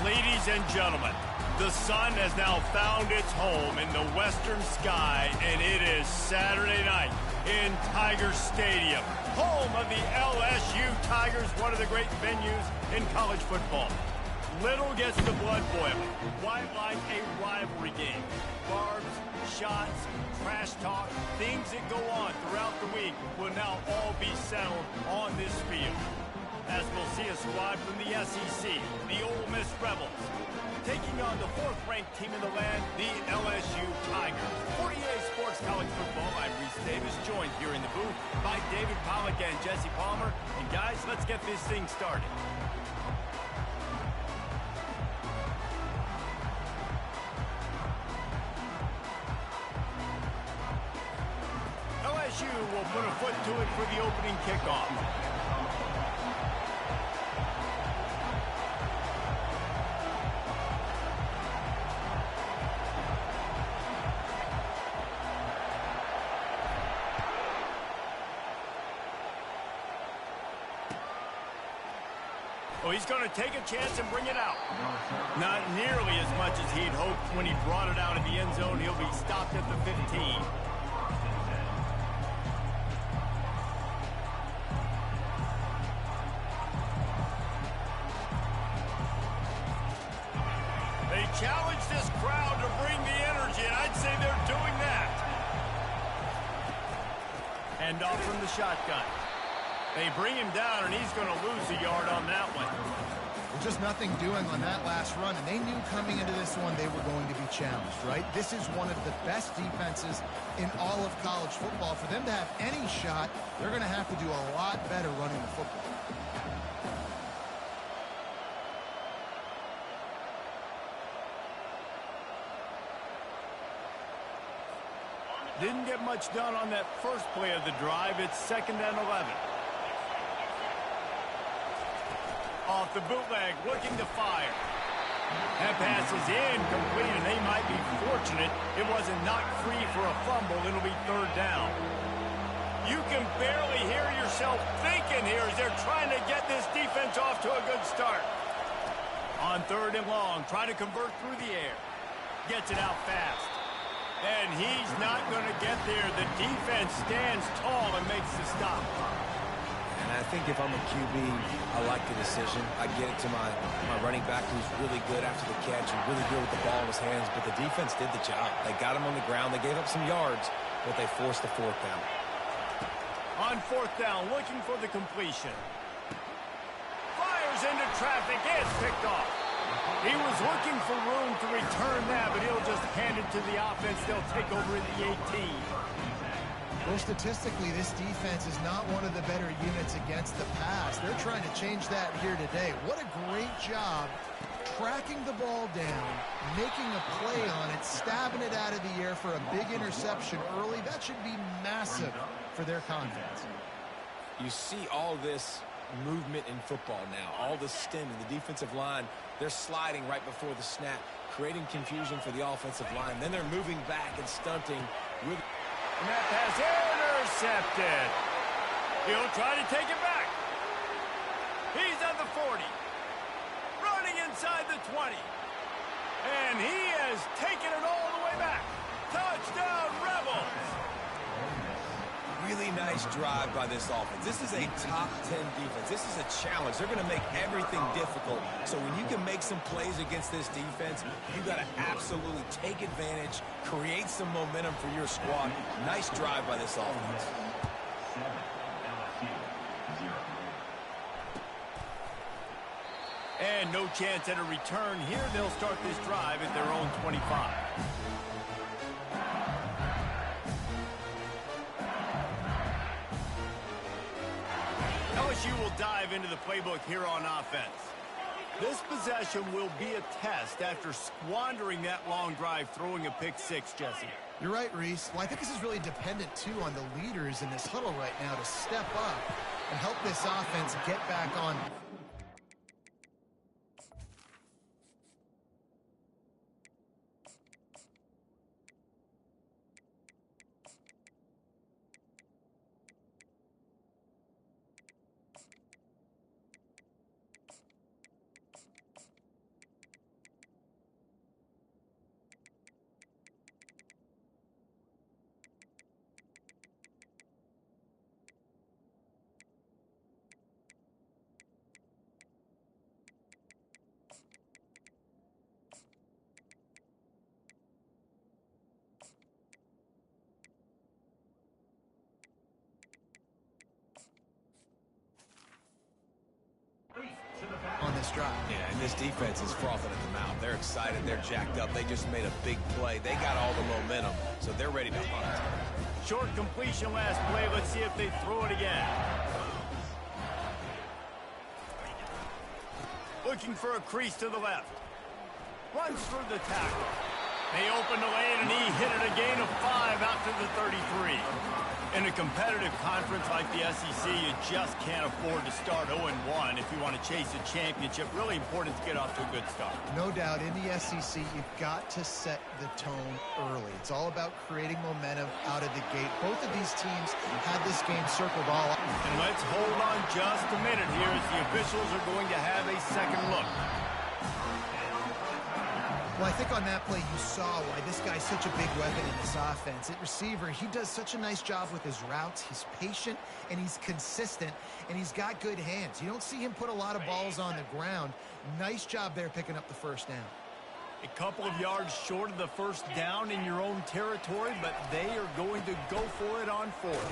Ladies and gentlemen, the sun has now found its home in the western sky, and it is Saturday night in Tiger Stadium, home of the LSU Tigers, one of the great venues in college football. Little gets the blood boiling. Quite like a rivalry game. Barbs, shots, trash talk, things that go on throughout the week will now all be settled on this field. As we'll see a squad from the SEC, the Ole Miss Rebels, taking on the fourth-ranked team in the land, the LSU Tigers. For EA Sports College Football, I'm Reese Davis, joined here in the booth by David Pollack and Jesse Palmer. And guys, let's get this thing started. LSU will put a foot to it for the opening kickoff. Oh, he's going to take a chance and bring it out. Not nearly as much as he'd hoped when he brought it out of the end zone. He'll be stopped at the 15. They challenge this crowd to bring the energy, and I'd say they're doing that. Hand off from the shotgun. They bring him down, and he's going to lose a yard on that one. Well, just nothing doing on that last run, and they knew coming into this one they were going to be challenged, right? This is one of the best defenses in all of college football. For them to have any shot, they're going to have to do a lot better running the football. Didn't get much done on that first play of the drive. It's 2nd and 11. Off the bootleg, looking to fire. That pass is incomplete, and they might be fortunate it wasn't knocked free for a fumble. It'll be 3rd down. You can barely hear yourself thinking here as they're trying to get this defense off to a good start. On 3rd and long, trying to convert through the air. Gets it out fast. And he's not going to get there. The defense stands tall and makes the stop. And I think if I'm a QB, I like the decision. I get it to my running back who's really good after the catch and really good with the ball in his hands. But the defense did the job. They got him on the ground. They gave up some yards, but they forced the 4th down. On 4th down, looking for the completion. Fires into traffic. It's picked off. He was looking for room to return that, but he'll just hand it to the offense. They'll take over in the 18. Well, statistically, this defense is not one of the better units against the pass. They're trying to change that here today. What a great job tracking the ball down, making a play on it, stabbing it out of the air for a big interception early. That should be massive for their confidence. You see all this movement in football now, all the stemming, the defensive line, they're sliding right before the snap, creating confusion for the offensive line. Then they're moving back and stunting with... And that pass intercepted. He'll try to take it back. He's at the 40. Running inside the 20. And he has taken it all the way back. Touchdown, Rebels. Really nice drive by this offense. This is a top 10 defense. This is a challenge. They're going to make everything difficult. So when you can make some plays against this defense, you got to absolutely take advantage, create some momentum for your squad. Nice drive by this offense. And no chance at a return here. They'll start this drive at their own 25. LSU will dive into the playbook here on offense. This possession will be a test after squandering that long drive, throwing a pick 6, Jesse. You're right, Reese. Well, I think this is really dependent, too, on the leaders in this huddle right now to step up and help this offense get back on. on this drive. Yeah, and this defense is frothing at the mouth. They're excited. They're jacked up. They just made a big play. They got all the momentum, so they're ready to hunt. Short completion last play. Let's see if they throw it again. Looking for a crease to the left. Runs through the tackle. They open the lane, and he hit it a gain of 5 out to the 33. In a competitive conference like the SEC, you just can't afford to start 0-1 if you want to chase a championship. Really important to get off to a good start. No doubt, in the SEC, you've got to set the tone early. It's all about creating momentum out of the gate. Both of these teams had this game circled all up. And let's hold on just a minute here as the officials are going to have a second look. Well, I think on that play you saw why this guy's such a big weapon in this offense. At receiver, he does such a nice job with his routes. He's patient, and he's consistent, and he's got good hands. You don't see him put a lot of balls on the ground. Nice job there picking up the first down. A couple of yards short of the first down in your own territory, but they are going to go for it on 4th.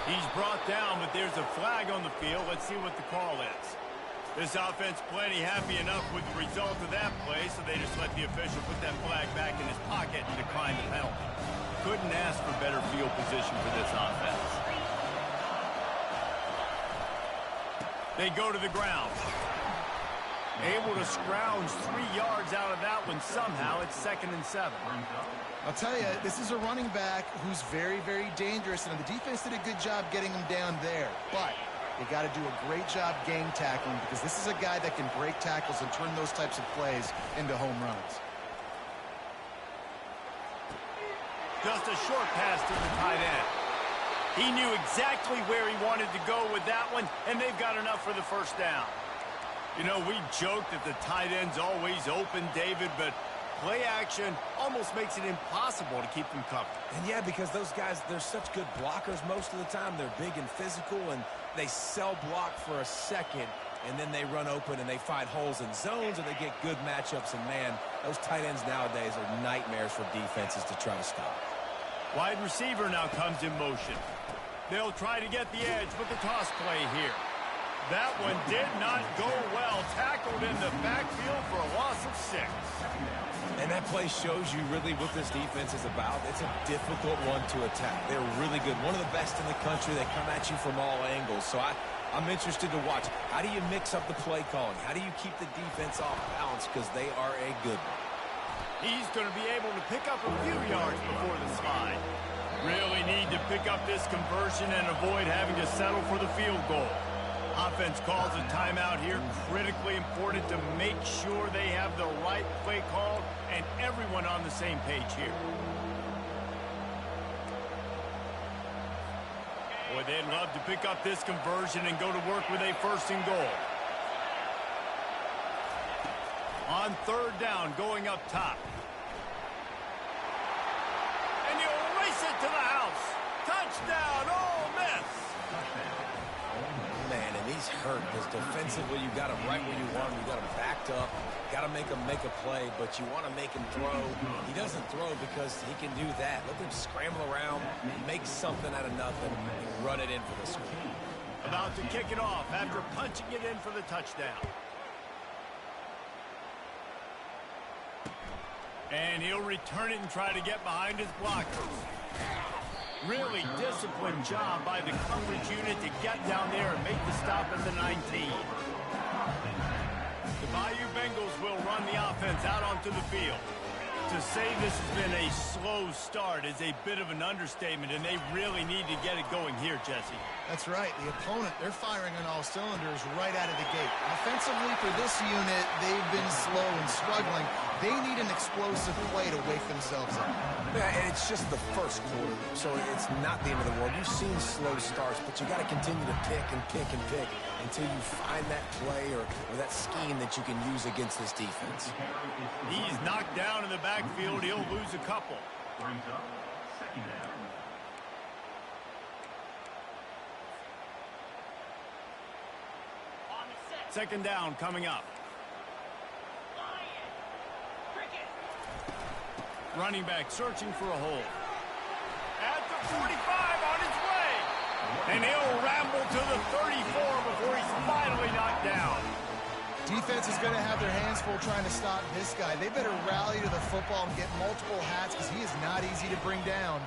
He's brought down, but there's a flag on the field. Let's see what the call is. This offense plenty happy enough with the result of that play, so they just let the official put that flag back in his pocket and decline the penalty. Couldn't ask for better field position for this offense. They go to the ground. Able to scrounge 3 yards out of that one somehow. It's 2nd and 7. I'll tell you, this is a running back who's very, very dangerous, and the defense did a good job getting him down there. But they got to do a great job gang tackling, because this is a guy that can break tackles and turn those types of plays into home runs. Just a short pass to the tight end. He knew exactly where he wanted to go with that one, and they've got enough for the first down. You know, we joked that the tight end's always open, David, but play action almost makes it impossible to keep them covered. And yeah, because those guys, they're such good blockers most of the time. They're big and physical, and they cell block for a second, and then they run open and they find holes in zones, and they get good matchups. And man, those tight ends nowadays are nightmares for defenses to try to stop. Wide receiver now comes in motion. They'll try to get the edge with the toss play here. That one did not go well. Tackled in the backfield for a loss of 6. And that play shows you really what this defense is about. It's a difficult one to attack. They're really good. One of the best in the country. They come at you from all angles. So I'm interested to watch. How do you mix up the play calling? How do you keep the defense off balance? Because they are a good one. He's going to be able to pick up a few yards before the slide. Really need to pick up this conversion and avoid having to settle for the field goal. Offense calls a timeout here. Critically important to make sure they have the right play call and everyone on the same page here. Boy, they'd love to pick up this conversion and go to work with a 1st and goal. On 3rd down, going up top. And he'll race it to the house. Touchdown, Ole Miss. Man, and he's hurt because defensively you got him right where you want him. You got him backed up. Got to make him make a play, but you want to make him throw. He doesn't throw because he can do that. Let him scramble around, make something out of nothing, and run it in for the score. About to kick it off after punching it in for the touchdown. And he'll return it and try to get behind his blockers. Really disciplined job by the coverage unit to get down there and make the stop at the 19. The Bayou Bengals will run the offense out onto the field. To say this has been a slow start is a bit of an understatement, and they really need to get it going here, Jesse. That's right. The opponent, they're firing on all cylinders right out of the gate. Offensively, for this unit, they've been slow and struggling. They need an explosive play to wake themselves up. Yeah, and it's just the first quarter, so it's not the end of the world. You've seen slow starts, but you got to continue to pick and pick and pick until you find that play or that scheme that you can use against this defense. He's knocked down in the backfield. He'll lose a couple. Second down coming up. Running back searching for a hole. At the 45 on his way. And he'll ramble to the 34 before he's finally knocked down. defense is going to have their hands full trying to stop this guy. They better rally to the football and get multiple hats because he is not easy to bring down.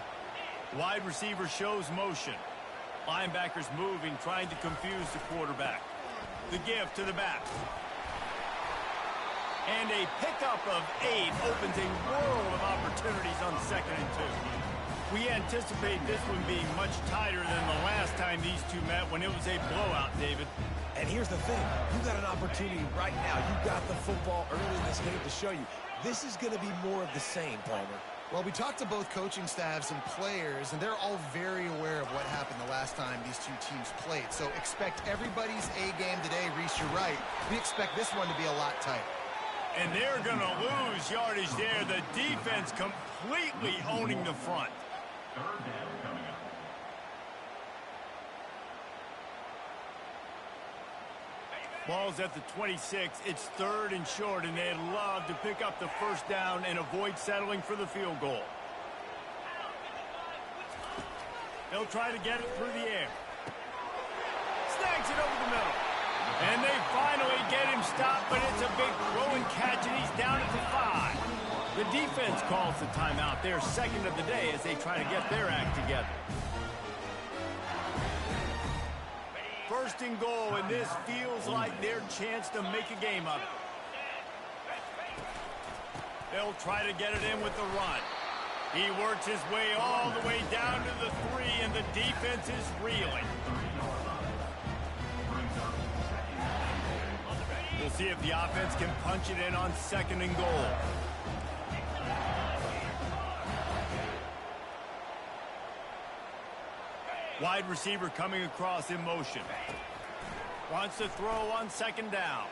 Wide receiver shows motion. Linebackers moving, trying to confuse the quarterback. The give to the back. And a pickup of 8 opens a world of opportunities on 2nd and 2. We anticipate this one being much tighter than the last time these two met when it was a blowout, David. And here's the thing. You got an opportunity right now. You got the football early in this game to show you. This is going to be more of the same, Palmer. Well, we talked to both coaching staffs and players, and they're all very aware of what happened the last time these two teams played. So expect everybody's A game today. Reese, you're right. We expect this one to be a lot tighter. And they're going to lose yardage there. The defense completely owning the front. Third down coming up. Ball's at the 26. It's 3rd and short, and they'd love to pick up the first down and avoid settling for the field goal. They'll try to get it through the air. Snags it over the middle. And they finally get him stopped, but it's a big throw and catch, and he's down at the 5. The defense calls the timeout. They're second of the day as they try to get their act together. 1st and goal, and this feels like their chance to make a game of it. They'll try to get it in with the run. He works his way all the way down to the 3, and the defense is reeling. We'll see if the offense can punch it in on 2nd and goal. Wide receiver coming across in motion. Wants to throw on 2nd down.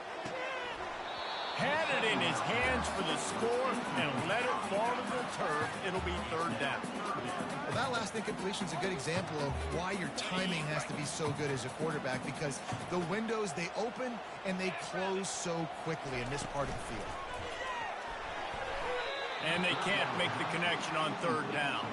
Had it in his hands for the score and let it fall to the turf. It'll be 3rd down. Well, that last incompletion is a good example of why your timing has to be so good as a quarterback, because the windows, they open and they close so quickly in this part of the field. And they can't make the connection on 3rd down.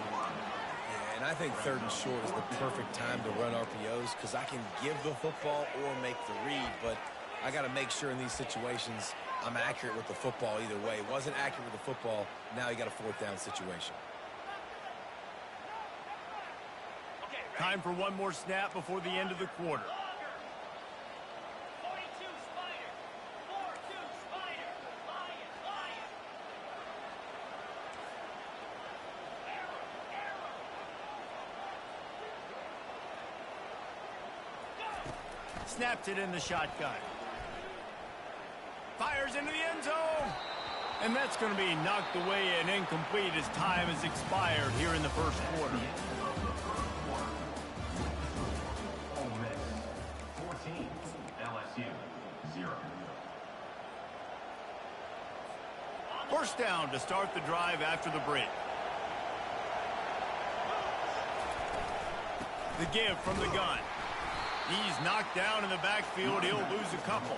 And I think 3rd and short is the perfect time to run RPOs because I can give the football or make the read, but I got to make sure in these situations I'm accurate with the football either way. Wasn't accurate with the football, now you got a 4th down situation. Time for one more snap before the end of the quarter. Snaps it in the shotgun. Fires into the end zone. And that's going to be knocked away and incomplete as time has expired here in the 1st quarter. Ole Miss 14, LSU 0. 1st down to start the drive after the break. The give from the gun. He's knocked down in the backfield. He'll lose a couple.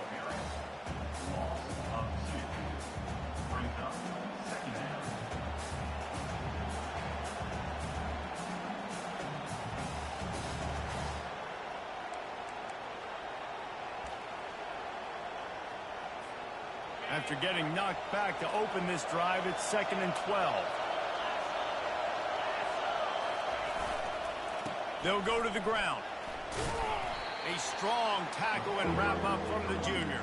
After getting knocked back to open this drive, it's 2nd and 12. They'll go to the ground. A strong tackle and wrap up from the junior.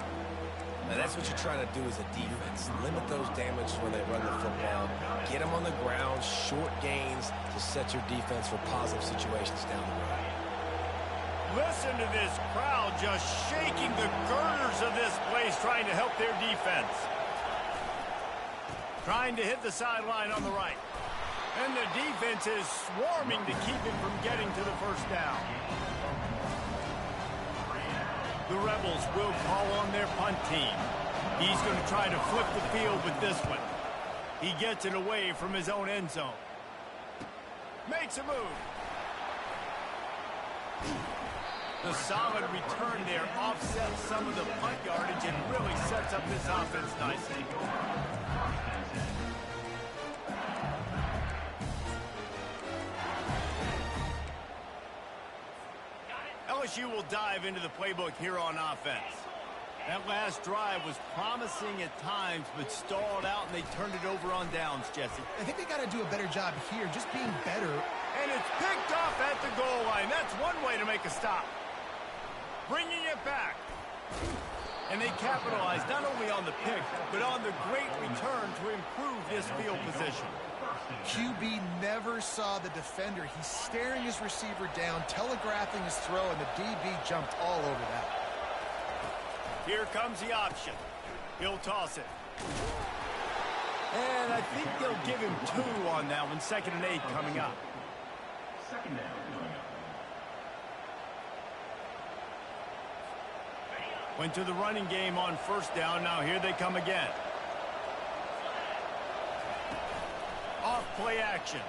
Now that's what you're trying to do as a defense. Limit those damage when they run the football. Get them on the ground, short gains to set your defense for positive situations down the road. Listen to this crowd just shaking the girders of this place, trying to help their defense. Trying to hit the sideline on the right. And the defense is swarming to keep him from getting to the 1st down. The Rebels will call on their punt team. He's going to try to flip the field with this one. He gets it away from his own end zone. Makes a move. The solid return there offsets some of the punt yardage and really sets up this offense nicely. LSU will dive into the playbook here on offense. That last drive was promising at times, but stalled out, and they turned it over on downs, Jesse. I think they got to do a better job here, just being better. And it's picked off at the goal line. That's one way to make a stop. Bringing it back. And they capitalized not only on the pick, but on the great return to improve this field position. QB never saw the defender. He's staring his receiver down, telegraphing his throw, and the DB jumped all over that. Here comes the option. He'll toss it. And I think they'll give him 2 on that one. 2nd and 8 coming up. Second down coming up. Went to the running game on 1st down. Now here they come again. Off play action.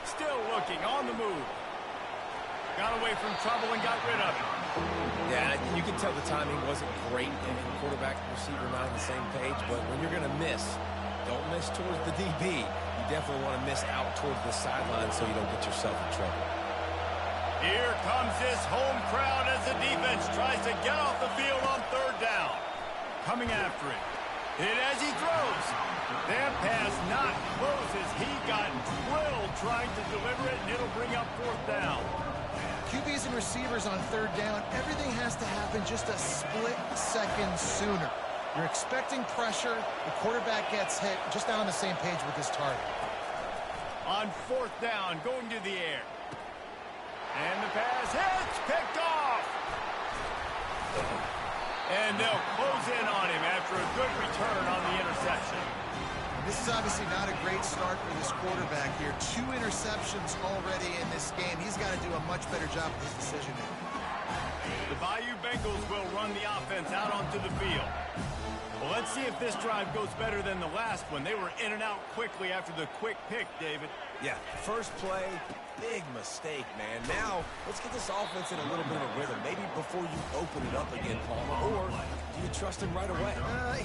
Still looking on the move. Got away from trouble and got rid of it. Yeah, you can tell the timing wasn't great, and quarterback and receiver not on the same page, but when you're going to miss, don't miss towards the DB. You definitely want to miss out towards the sideline so you don't get yourself in trouble. Here comes this home crowd as the defense tries to get off the field on 3rd down. Coming after it. Hit as he throws. That pass not close as he got drilled trying to deliver it, and it'll bring up 4th down. QBs and receivers on 3rd down, everything has to happen just a split second sooner. You're expecting pressure, the quarterback gets hit, just not on the same page with his target. On 4th down, going to the air. And the pass hits, picked off. And they'll close in on him after a good return on the interception. This is obviously not a great start for this quarterback here. 2 interceptions already in this game. He's got to do a much better job with his decision-making. The Bayou Bengals will run the offense out onto the field. Well, let's see if this drive goes better than the last one. They were in and out quickly after the quick pick, David. Yeah, first play, big mistake, man. Now, let's get this offense in a little bit of a rhythm. Maybe before you open it up again, Palmer, or do you trust him right away?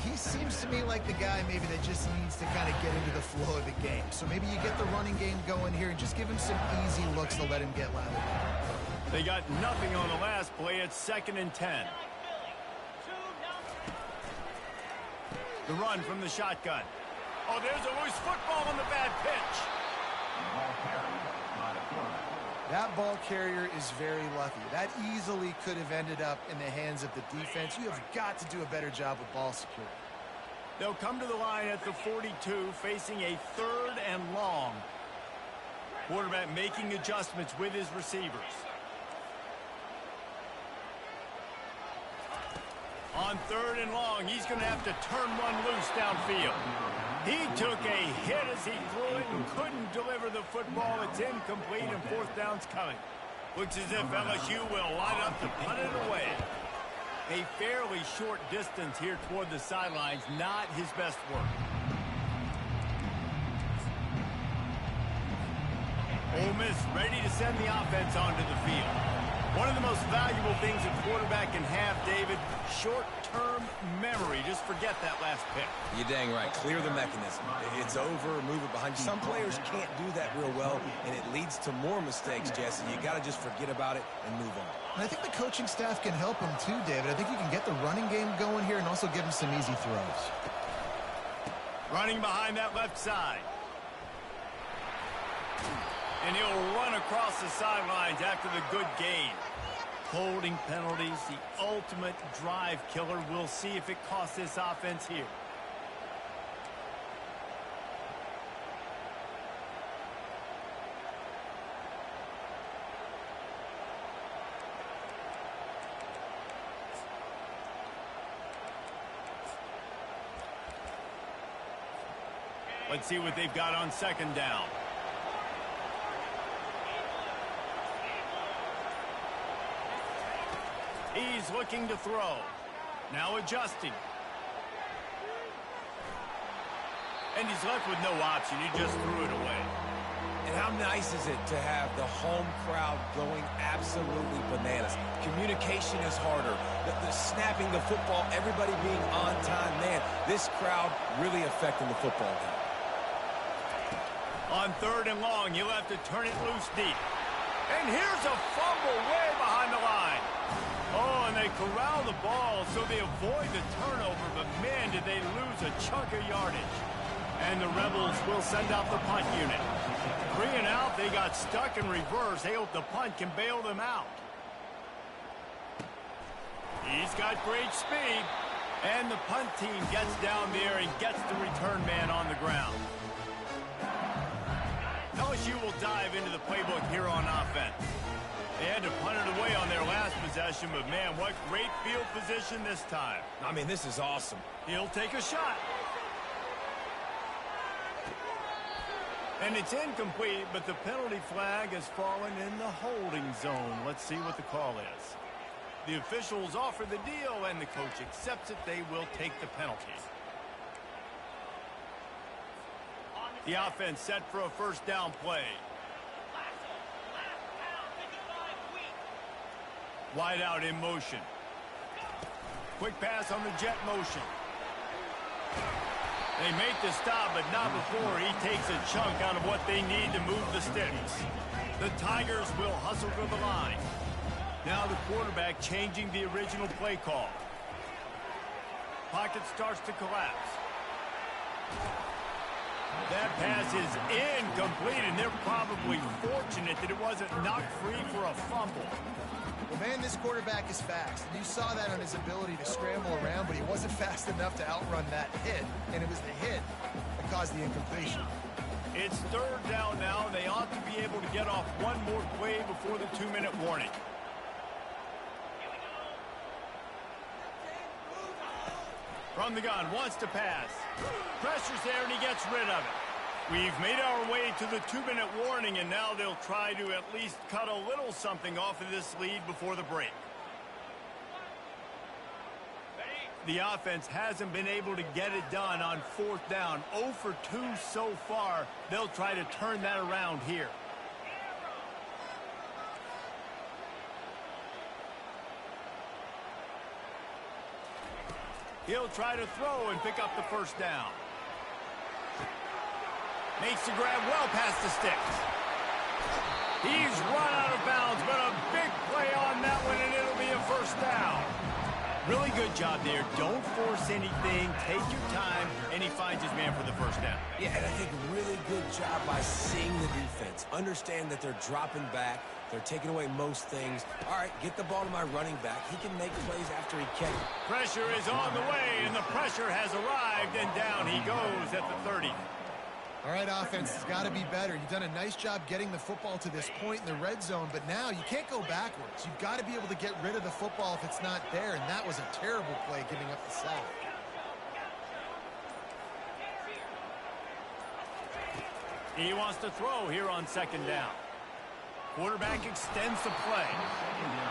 He seems to me like the guy maybe that just needs to kind of get into the flow of the game. So maybe you get the running game going here and just give him some easy looks to let him get lathered. They got nothing on the last play. It's 2nd and 10. The run from the shotgun. Oh, there's a loose football on the bad pitch. That ball carrier is very lucky. That easily could have ended up in the hands of the defense. You have got to do a better job with ball security. They'll come to the line at the 42, facing a 3rd and long. Quarterback making adjustments with his receivers. On 3rd and long, he's going to have to turn one loose downfield. He took a hit as he threw it and couldn't deliver the football. It's incomplete, and 4th down's coming. Looks as if LSU will line up to punt it away. A fairly short distance here toward the sidelines, not his best work. Ole Miss ready to send the offense onto the field. One of the most valuable things a quarterback can have, David, short-term memory. Just forget that last pick. You're dang right. Clear the mechanism. It's over, move it behind you. Some players can't do that real well, and it leads to more mistakes, Jesse. You got to just forget about it and move on. And I think the coaching staff can help him too, David. I think you can get the running game going here and also give him some easy throws. Running behind that left side. And he'll run across the sidelines after the good gain. Holding penalties, the ultimate drive killer. We'll see if it costs this offense here. Let's see what they've got on 2nd down. He's looking to throw. Now adjusting. And he's left with no option. He just threw it away. And how nice is it to have the home crowd going absolutely bananas? Communication is harder. The snapping the football, everybody being on time. Man, this crowd really affecting the football game. On 3rd and long, he'll have to turn it loose deep. And here's a fumble way behind the line. Oh, and they corral the ball so they avoid the turnover, but man, did they lose a chunk of yardage. And the Rebels will send out the punt unit. 3 and out, they got stuck in reverse. They hope the punt can bail them out. He's got great speed. And the punt team gets down there and gets the return man on the ground. LSU will dive into the playbook here on offense. They had to punt it away on their last possession, but man, what great field position this time. I mean, this is awesome. He'll take a shot. And it's incomplete, but the penalty flag has fallen in the holding zone. Let's see what the call is. The officials offer the deal, and the coach accepts it. They will take the penalty. The offense set for a first down play. Wide out in motion. Quick pass on the jet motion. They make the stop, but not before he takes a chunk out of what they need to move the sticks. The Tigers will hustle to the line. Now the quarterback changing the original play call. Pocket starts to collapse. That pass is incomplete, and they're probably fortunate that it wasn't knocked free for a fumble. Well, man, this quarterback is fast. And you saw that on his ability to scramble around, but he wasn't fast enough to outrun that hit, and it was the hit that caused the incompletion. It's third down now. They ought to be able to get off one more play before the 2-minute warning. From the gun, wants to pass. Pressure's there, and he gets rid of it. We've made our way to the 2-minute warning, and now they'll try to at least cut a little something off of this lead before the break. The offense hasn't been able to get it done on fourth down. 0 for 2 so far. They'll try to turn that around here. He'll try to throw and pick up the first down. Makes the grab well past the sticks. He's run out of bounds, but a big play on that one, and it'll be a first down. Really good job there. Don't force anything. Take your time, and he finds his man for the first down. Yeah, and I think really good job by seeing the defense. Understand that they're dropping back. They're taking away most things. All right, get the ball to my running back. He can make plays after he catches it. Pressure is on the way, and the pressure has arrived, and down he goes at the 30. All right, offense has got to be better. You've done a nice job getting the football to this point in the red zone, but now you can't go backwards. You've got to be able to get rid of the football if it's not there, and that was a terrible play giving up the sack. He wants to throw here on second down. Quarterback extends the play,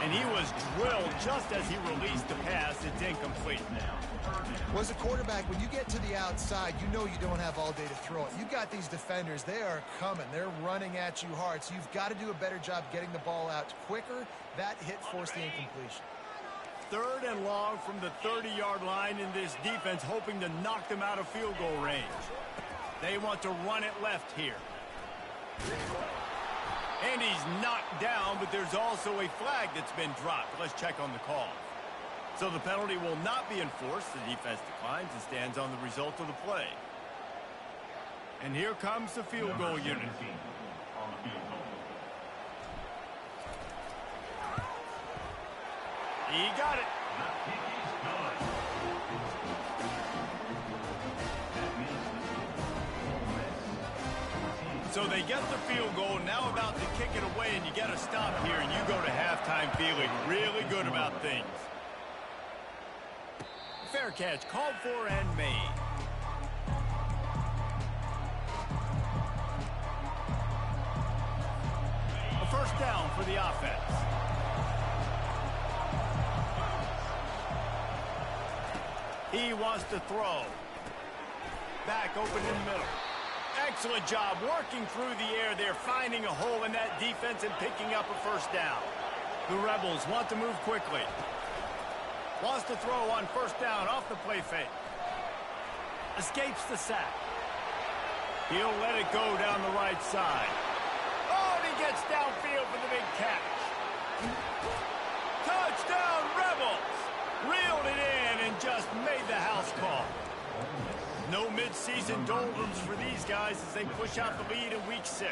and he was drilled just as he released the pass. It's incomplete. Well, as a quarterback, when you get to the outside, you know you don't have all day to throw it. You've got these defenders. They are coming. They're running at you hard, so you've got to do a better job getting the ball out quicker. That hit forced the incompletion. Third and long from the 30-yard line in this defense, hoping to knock them out of field goal range. They want to run it left here. And he's knocked down, but there's also a flag that's been dropped. Let's check on the call. So the penalty will not be enforced. The defense declines and stands on the result of the play. And here comes the field goal unit. He got it. So they get the field goal, now about to kick it away, and you get a stop here, and you go to halftime feeling really good about things. Fair catch, called for and made. A first down for the offense. He wants to throw. Back open in the middle. Excellent job working through the air there, finding a hole in that defense and picking up a first down. The Rebels want to move quickly. Wants to throw on first down off the play fake. Escapes the sack. He'll let it go down the right side. Oh, and he gets downfield for the big catch. Touchdown, Rebels! Reeled it in and just made the house call. No mid-season doldrums for these guys as they push out the lead in week 6.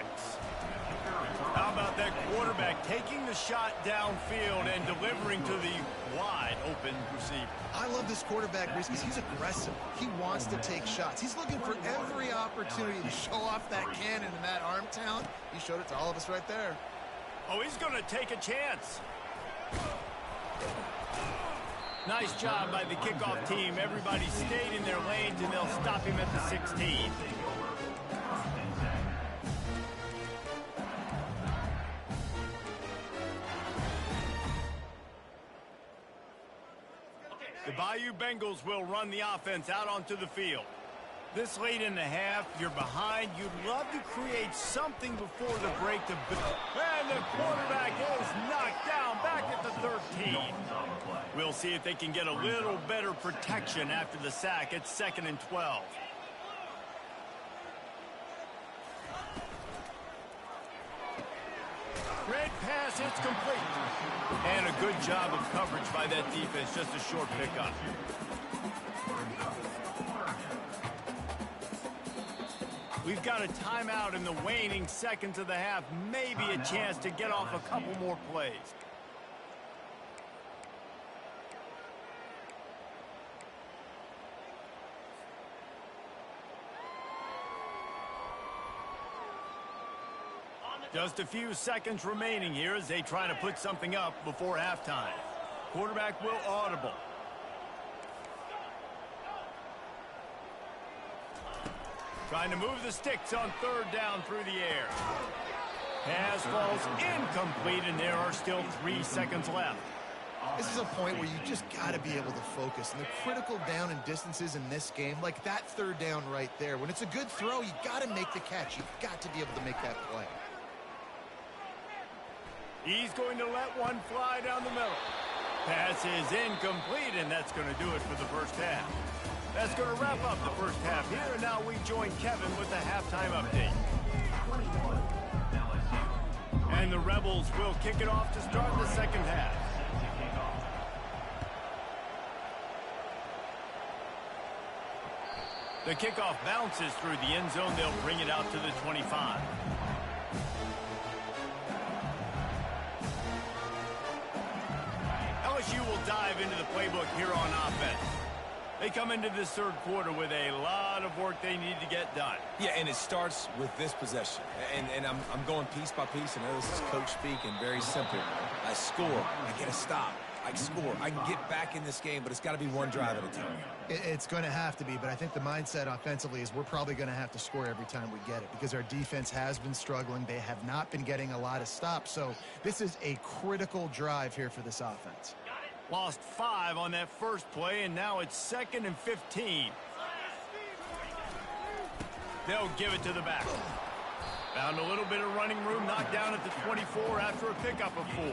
How about that quarterback taking the shot downfield and delivering to the wide-open receiver? I love this quarterback, Reese, because he's aggressive. He wants to take shots. He's looking for every opportunity to show off that cannon and that arm talent. He showed it to all of us right there. Oh, he's going to take a chance. Nice job by the kickoff team. Everybody stayed in their lanes, and they'll stop him at the 16. The Bayou Bengals will run the offense out onto the field. This late in the half, you're behind. You'd love to create something before the break to build. And the quarterback is knocked down back at the 13. We'll see if they can get a little better protection after the sack. It's 2nd and 12. Great pass, it's complete. And a good job of coverage by that defense. Just a short pickup. We've got a timeout in the waning seconds of the half. Maybe a chance to get off a couple more plays. Just a few seconds remaining here as they try to put something up before halftime. Quarterback will audible. Trying to move the sticks on 3rd down through the air. Pass falls incomplete, and there are still 3 seconds left. This is a point where you just got to be able to focus. And the critical down and distances in this game, like that 3rd down right there, when it's a good throw, you got to make the catch. You've got to be able to make that play. He's going to let one fly down the middle. Pass is incomplete, and that's going to do it for the first half. That's going to wrap up the first half here, and now we join Kevin with the halftime update. And the Rebels will kick it off to start the second half. The kickoff bounces through the end zone. They'll bring it out to the 25. LSU will dive into the playbook here on offense. They come into this 3rd quarter with a lot of work they need to get done. Yeah, and it starts with this possession. And I'm going piece by piece. I know this is coach speak and very simple. I score. I get a stop. I score. I can get back in this game, but it's got to be one drive at a time. It's going to have to be, but I think the mindset offensively is we're probably going to have to score every time we get it because our defense has been struggling. They have not been getting a lot of stops. So this is a critical drive here for this offense. Lost 5 on that first play, and now it's 2nd and 15. They'll give it to the back. Found a little bit of running room, knocked down at the 24 after a pickup of 4.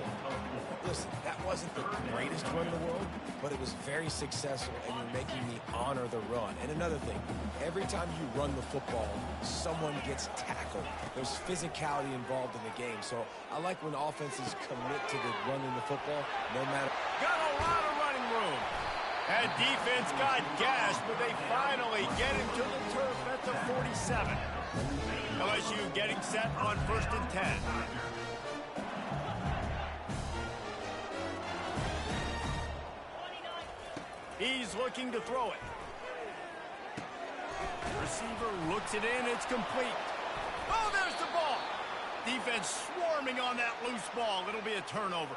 Listen, that wasn't the greatest run in the world, but it was very successful, and you're making me honor the run. And another thing, every time you run the football, someone gets tackled. There's physicality involved in the game. So I like when offenses commit to the running the football, no matter. Got a lot of running room. That defense got gashed, but they finally get him to the turf at the 47. LSU getting set on 1st and 10. He's looking to throw it. Receiver looks it in. It's complete. Oh, there's the ball. Defense swarming on that loose ball. It'll be a turnover.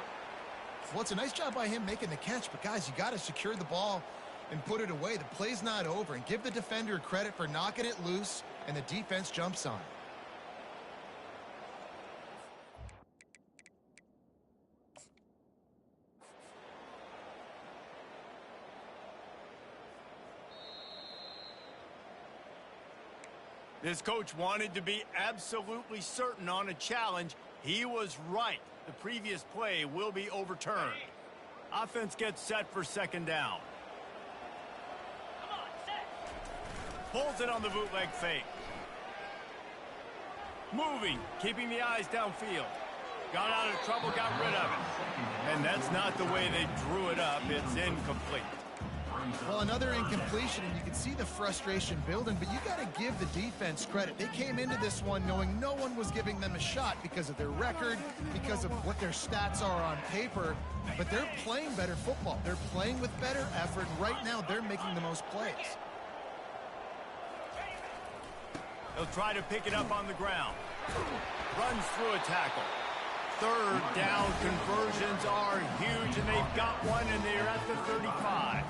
Well, it's a nice job by him making the catch, but guys, you got to secure the ball and put it away. The play's not over, and give the defender credit for knocking it loose, and the defense jumps on it. This coach wanted to be absolutely certain on a challenge. He was right. The previous play will be overturned. Offense gets set for 2nd down. Pulls it on the bootleg fake. Moving, keeping the eyes downfield. Got out of trouble, got rid of it. And that's not the way they drew it up. It's incomplete. Well, another incompletion, and you can see the frustration building, but you got to give the defense credit. They came into this one knowing no one was giving them a shot because of their record, because of what their stats are on paper, but they're playing better football. They're playing with better effort. Right now, they're making the most plays. They'll try to pick it up on the ground. Runs through a tackle. Third down conversions are huge, and they've got one, and they're at the 35.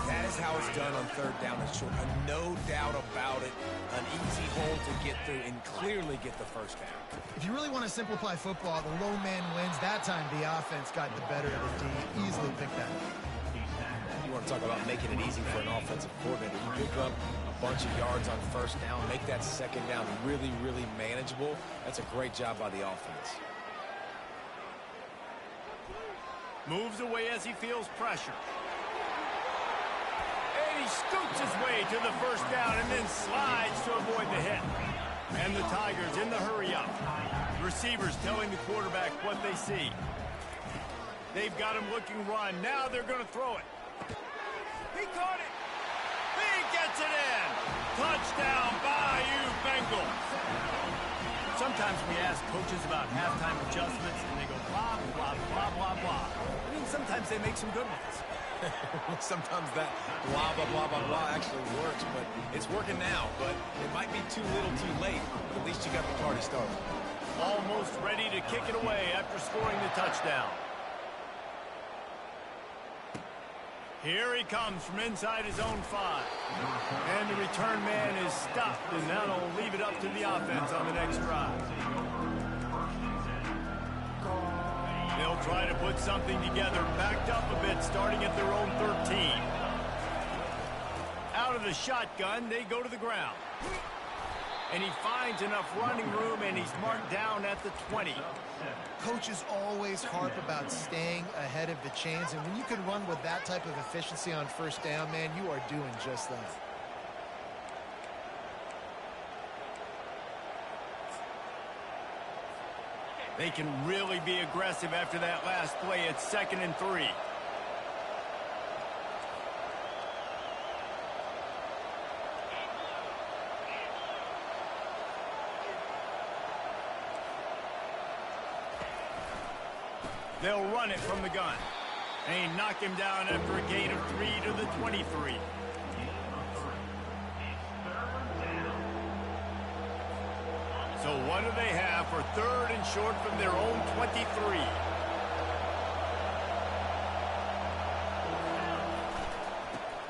That is how it's done on third down and short. No doubt about it. An easy hole to get through and clearly get the first down. If you really want to simplify football, the low man wins. That time the offense got the better of the D. Easily picked that up. You want to talk about making it easy for an offensive coordinator. You pick up a bunch of yards on first down, make that second down really, really manageable. That's a great job by the offense. Moves away as he feels pressure. And he scoots his way to the first down and then slides to avoid the hit. And the Tigers in the hurry-up. Receivers telling the quarterback what they see. They've got him looking run. Now they're going to throw it. He caught it. He gets it in. Touchdown, Bayou Bengals. Sometimes we ask coaches about halftime adjustments, and they go blah, blah, blah, blah, blah. I mean, sometimes they make some good ones. Sometimes that blah, blah, blah, blah, blah actually works, but it's working now. But it might be too little too late. But at least you got the party started. Almost ready to kick it away after scoring the touchdown. Here he comes from inside his own 5. And the return man is stopped, and that'll leave it up to the offense on the next drive. They'll try to put something together, backed up a bit, starting at their own 13. Out of the shotgun, they go to the ground. And he finds enough running room, and he's marked down at the 20. Coaches always harp about staying ahead of the chains, and when you can run with that type of efficiency on first down, man, you are doing just that. They can really be aggressive after that last play. It's 2nd and 3. They'll run it from the gun. And he knocked him down after a gain of 3 to the 23. So what do they have for 3rd and short from their own 23?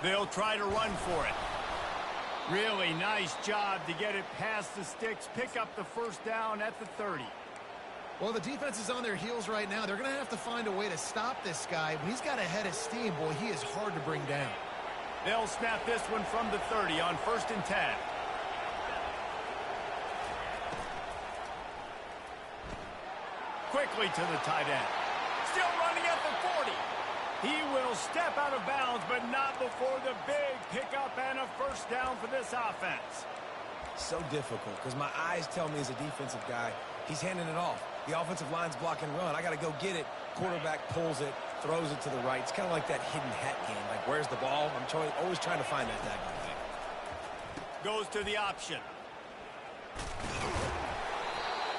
They'll try to run for it. Really nice job to get it past the sticks, pick up the first down at the 30. Well, the defense is on their heels right now. They're going to have to find a way to stop this guy. When he's got a head of steam, boy, he is hard to bring down. They'll snap this one from the 30 on 1st and 10. Quickly to the tight end. Still running at the 40. He will step out of bounds, but not before the big pickup and a first down for this offense. So difficult because my eyes tell me as a defensive guy, he's handing it off. The offensive line's block and run. I got to go get it. Quarterback pulls it, throws it to the right. It's kind of like that hidden hat game. Like, where's the ball? I'm always trying to find that daggone thing. Goes to the option.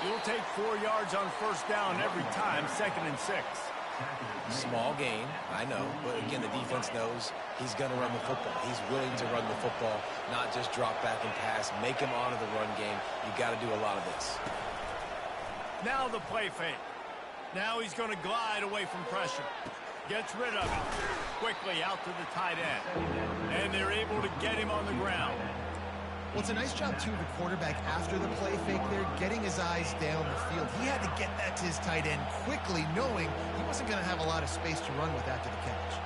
It'll take 4 yards on first down every time, 2nd and 6. Small gain, I know. But, again, the defense knows he's going to run the football. He's willing to run the football, not just drop back and pass. Make him honor the run game. You got to do a lot of this. Now the play fake. Now he's going to glide away from pressure. Gets rid of it. Quickly out to the tight end. And they're able to get him on the ground. Well, it's a nice job, too, of the quarterback after the play fake there, getting his eyes down the field. He had to get that to his tight end quickly, knowing he wasn't going to have a lot of space to run with after the catch.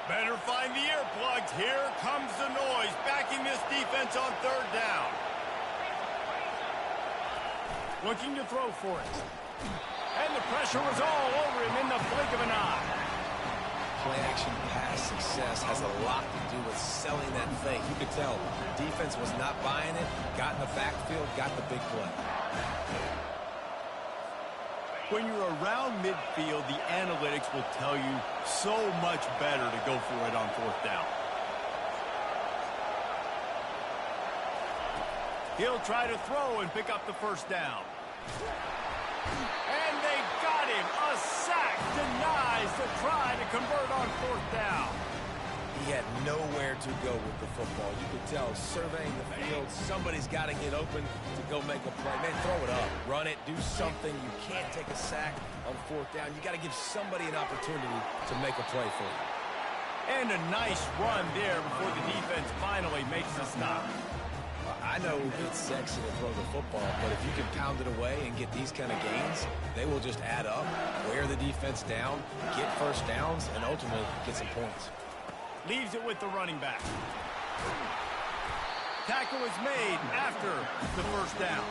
Better find the earplugs. Here comes the noise, backing this defense on 3rd down. Looking to throw for it. And the pressure was all over him in the blink of an eye. play-action pass success has a lot to do with selling that fake. You could tell defense was not buying it, got in the backfield, got the big play. When you're around midfield, the analytics will tell you so much better to go for it on fourth down. He'll try to throw and pick up the first down. And they got him. A sack denies the try to convert on fourth down. He had nowhere to go with the football. You could tell, surveying the field, somebody's got to get open to go make a play. Man, throw it up. Run it. Do something. You can't take a sack on fourth down. You got to give somebody an opportunity to make a play for you. And a nice run there before the defense finally makes the stop. I know it's sexy to throw the football, but if you can pound it away and get these kind of gains, they will just add up, wear the defense down, get first downs, and ultimately get some points. Leaves it with the running back. Tackle is made after the first down.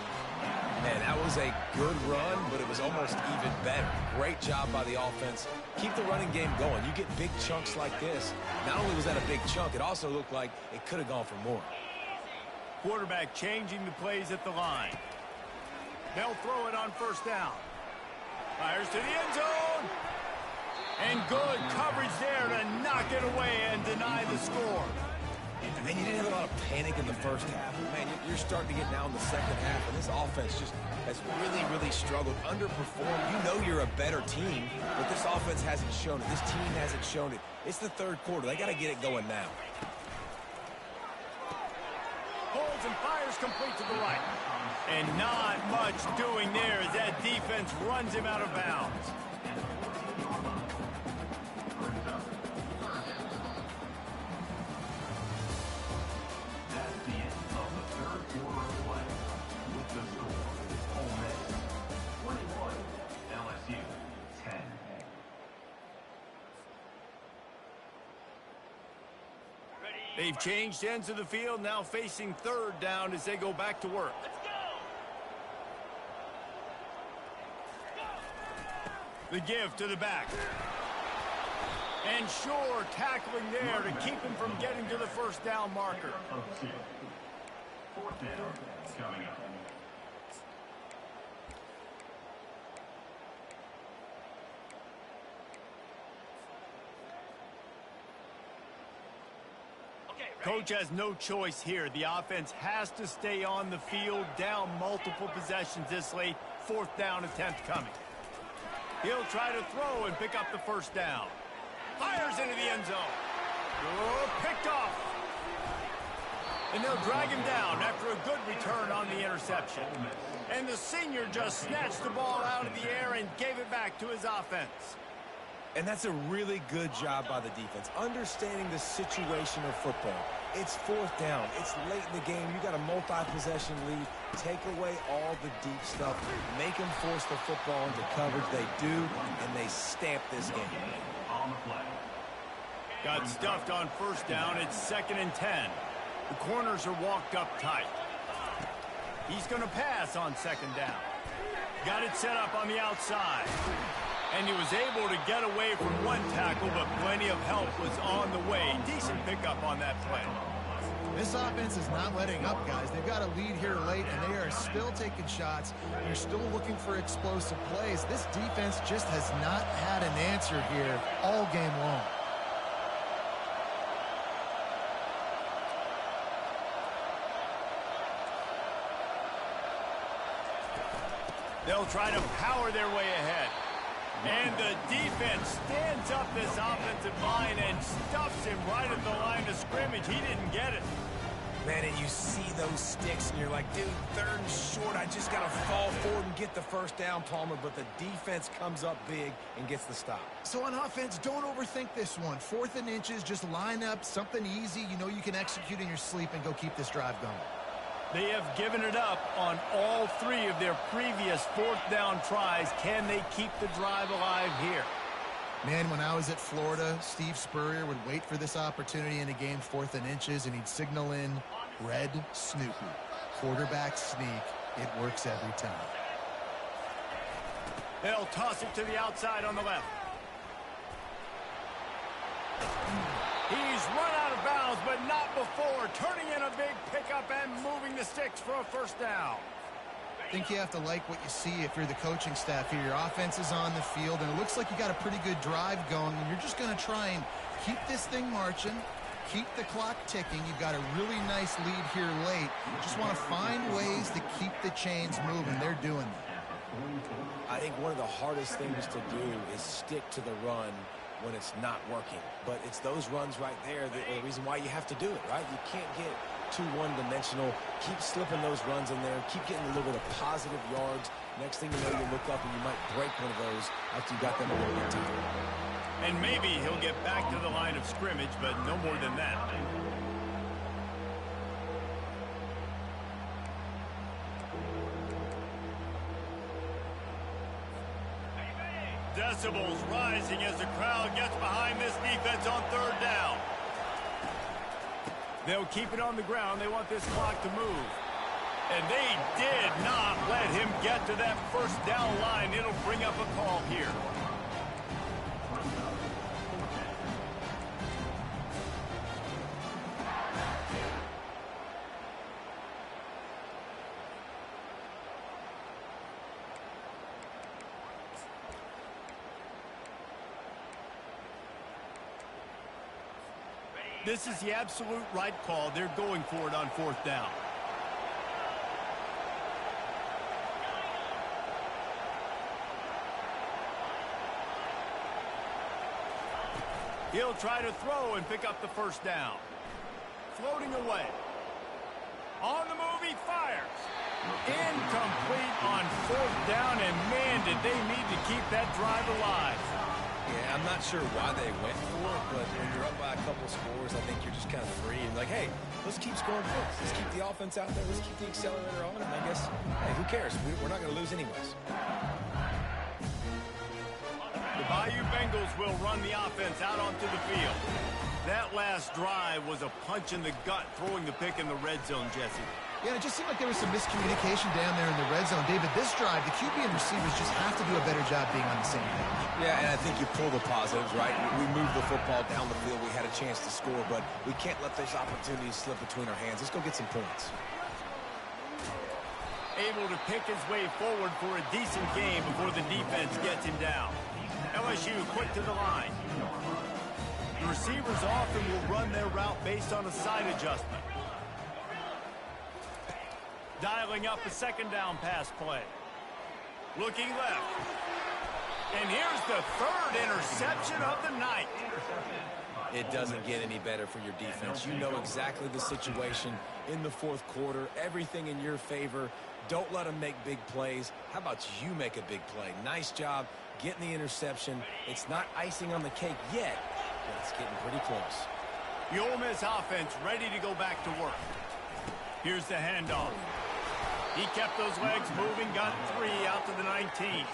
Man, that was a good run, but it was almost even better. Great job by the offense. Keep the running game going. You get big chunks like this. Not only was that a big chunk, it also looked like it could have gone for more. Quarterback changing the plays at the line. They'll throw it on first down. Fires to the end zone. And good coverage there to knock it away and deny the score. And then you didn't have a lot of panic in the first half. Man, you're starting to get now in the second half, and this offense just has really struggled, underperformed. You know you're a better team, but this offense hasn't shown it. This team hasn't shown it. It's the third quarter. They got to get it going now. Holds and fires complete to the right. And not much doing there as that defense runs him out of bounds. That's the end of the third quarter of play. With the score, Ole Miss 21, LSU 10. They've changed ends of the field, now facing third down as they go back to work. The give to the back. And sure, tackling there to keep him from getting to the first down marker. Fourth down coming up. Coach has no choice here. The offense has to stay on the field, down multiple possessions this late. Fourth down attempt coming. He'll try to throw and pick up the first down. Fires into the end zone. Oh, picked off. And they'll drag him down after a good return on the interception. And the senior just snatched the ball out of the air and gave it back to his offense. And that's a really good job by the defense, understanding the situation of football. It's fourth down. It's late in the game. You got a multi-possession lead. Take away all the deep stuff. Make them force the football into coverage. They do, and they stamp this game. On the play. Got stuffed on first down. It's 2nd and 10. The corners are walked up tight. He's going to pass on 2nd down. Got it set up on the outside. And he was able to get away from one tackle, but plenty of help was on the way. Decent pickup on that play. This offense is not letting up, guys. They've got a lead here late, and they are still taking shots. They're still looking for explosive plays. This defense just has not had an answer here all game long. They'll try to power their way ahead. And the defense stands up this offensive line and stuffs him right at the line of scrimmage. He didn't get it. Man, and you see those sticks, and you're like, dude, 3rd and short. I just got to fall forward and get the first down, Palmer. But the defense comes up big and gets the stop. So on offense, don't overthink this one. 4th and inches, just line up something easy you know you can execute in your sleep and go keep this drive going. They have given it up on all 3 of their previous 4th down tries. Can they keep the drive alive here? Man, when I was at Florida, Steve Spurrier would wait for this opportunity in a game 4th and inches, and he'd signal in red Snoopy. Quarterback sneak. It works every time. They'll toss it to the outside on the left. He's run out of bounds, but not before. Turning in a big pickup and moving the sticks for a first down. I think you have to like what you see if you're the coaching staff here. Your offense is on the field, and it looks like you got a pretty good drive going, and you're just going to try and keep this thing marching, keep the clock ticking. You've got a really nice lead here late. You just want to find ways to keep the chains moving. They're doing that. I think one of the hardest things to do is stick to the run when it's not working. But it's those runs right there that are the reason why you have to do it, right? You can't get too one-dimensional. Keep slipping those runs in there. Keep getting a little bit of positive yards. Next thing you know, you look up and you might break one of those after you got them a little bit tired. And maybe he'll get back to the line of scrimmage, but no more than that. Decibels rising as the crowd gets behind this defense on third down. They'll keep it on the ground. They want this clock to move. And they did not let him get to that first down line. It'll bring up a call here. This is the absolute right call. They're going for it on fourth down. He'll try to throw and pick up the first down. Floating away. On the move, he fires. Incomplete on fourth down, and man, did they need to keep that drive alive. Yeah, I'm not sure why they went for it, but when you're up by a couple scores, I think you're just kind of free and like, hey, let's keep scoring points. Let's keep the offense out there. Let's keep the accelerator on, and I guess, hey, who cares? We're not going to lose anyways. The Bayou Bengals will run the offense out onto the field. That last drive was a punch in the gut, throwing the pick in the red zone, Jesse. Yeah, it just seemed like there was some miscommunication down there in the red zone. David, this drive, the QB and receivers just have to do a better job being on the same page. Yeah, and I think you pull the positives, right? We moved the football down the field. We had a chance to score, but we can't let those opportunities slip between our hands. Let's go get some points. Able to pick his way forward for a decent game before the defense gets him down. LSU quick to the line. The receivers often will run their route based on a side adjustment. Dialing up a second down pass play. Looking left. And here's the third interception of the night. It doesn't get any better for your defense. You know exactly the situation in the fourth quarter. Everything in your favor. Don't let them make big plays. How about you make a big play? Nice job getting the interception. It's not icing on the cake yet, but it's getting pretty close. The Ole Miss offense ready to go back to work. Here's the handoff. He kept those legs moving, got 3 out to the 19.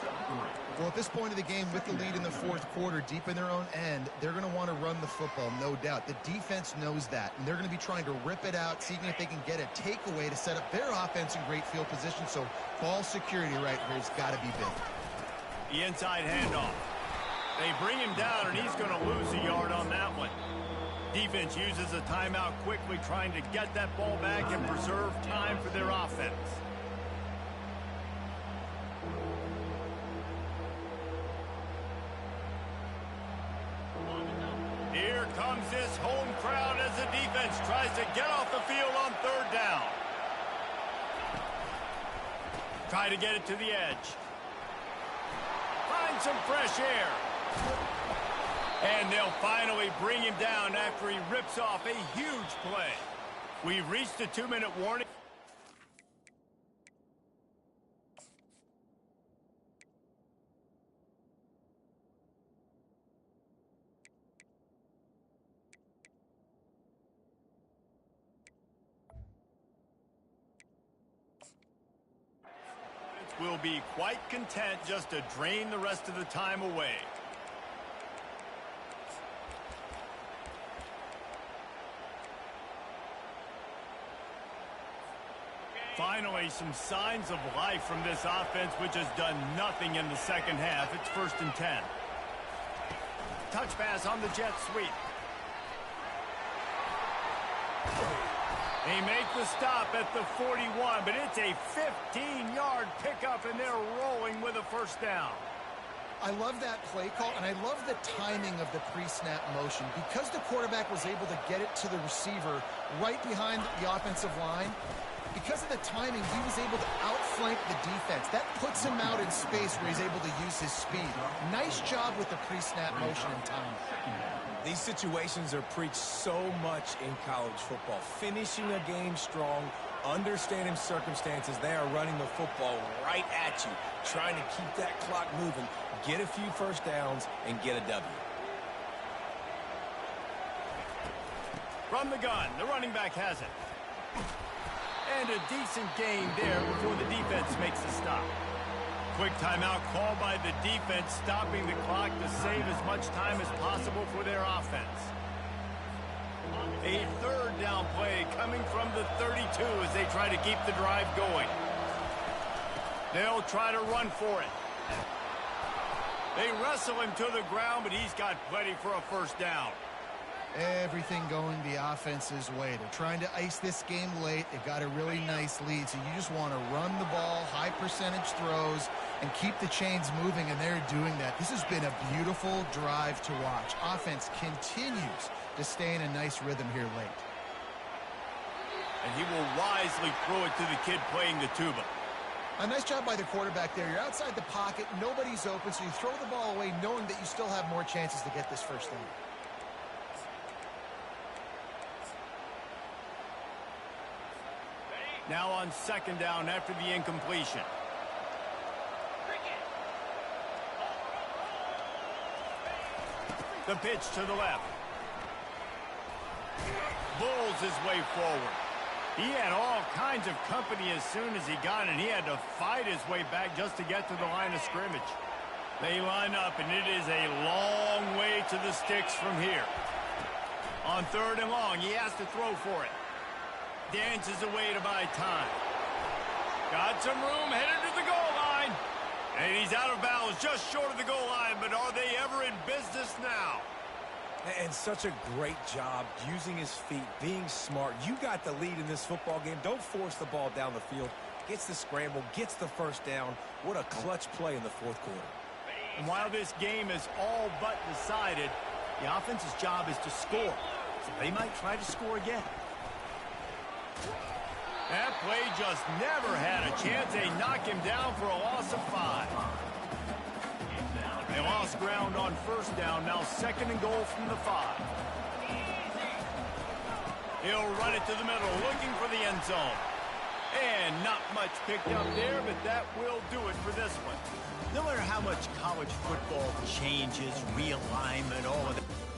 Well, at this point of the game, with the lead in the fourth quarter, deep in their own end, they're going to want to run the football, no doubt. The defense knows that, and they're going to be trying to rip it out, seeing if they can get a takeaway to set up their offense in great field position. So ball security right here has got to be big. The inside handoff. They bring him down, and he's going to lose a yard on that one. Defense uses a timeout quickly, trying to get that ball back and preserve time for their offense. Here comes this home crowd as the defense tries to get off the field on third down. Try to get it to the edge. Find some fresh air. And they'll finally bring him down after he rips off a huge play. We've reached the 2-minute warning. Will be quite content just to drain the rest of the time away. Finally, some signs of life from this offense, which has done nothing in the second half. It's 1st and 10. Touch pass on the jet sweep. They make the stop at the 41, but it's a 15-yard pickup, and they're rolling with a first down. I love that play call, and I love the timing of the pre-snap motion. Because the quarterback was able to get it to the receiver right behind the offensive line, because of the timing, he was able to outflank the defense. That puts him out in space where he's able to use his speed. Nice job with the pre-snap motion and timing. These situations are preached so much in college football. Finishing a game strong, understanding circumstances. They are running the football right at you, trying to keep that clock moving, get a few first downs, and get a W. From the gun, the running back has it. And a decent gain there before the defense makes the stop. Quick timeout called by the defense, stopping the clock to save as much time as possible for their offense. A third down play coming from the 32 as they try to keep the drive going. They'll try to run for it. They wrestle him to the ground, but he's got plenty for a first down. Everything going the offense's way. They're trying to ice this game late. They've got a really nice lead, so you just want to run the ball, high percentage throws, and keep the chains moving, and they're doing that. This has been a beautiful drive to watch. Offense continues to stay in a nice rhythm here late. And he will wisely throw it to the kid playing the tuba. A nice job by the quarterback there. You're outside the pocket, nobody's open, so you throw the ball away knowing that you still have more chances to get this first down. Now on second down after the incompletion. The pitch to the left. Bulls his way forward. He had all kinds of company as soon as he got it. He had to fight his way back just to get to the line of scrimmage. They line up, and it is a long way to the sticks from here. On third and long, he has to throw for it. Dances away to buy time. Got some room, headed to the goal line. And he's out of bounds just short of the goal line, but are they ever in business now? And such a great job using his feet, being smart. You got the lead in this football game. Don't force the ball down the field. Gets the scramble, gets the first down. What a clutch play in the fourth quarter. And while this game is all but decided, the offense's job is to score. So they might try to score again. That play just never had a chance. They knock him down for a loss of 5. They lost ground on first down. Now second and goal from the 5. He'll run it to the middle, looking for the end zone. And not much picked up there, but that will do it for this one. No matter how much college football changes, realignment, all of that.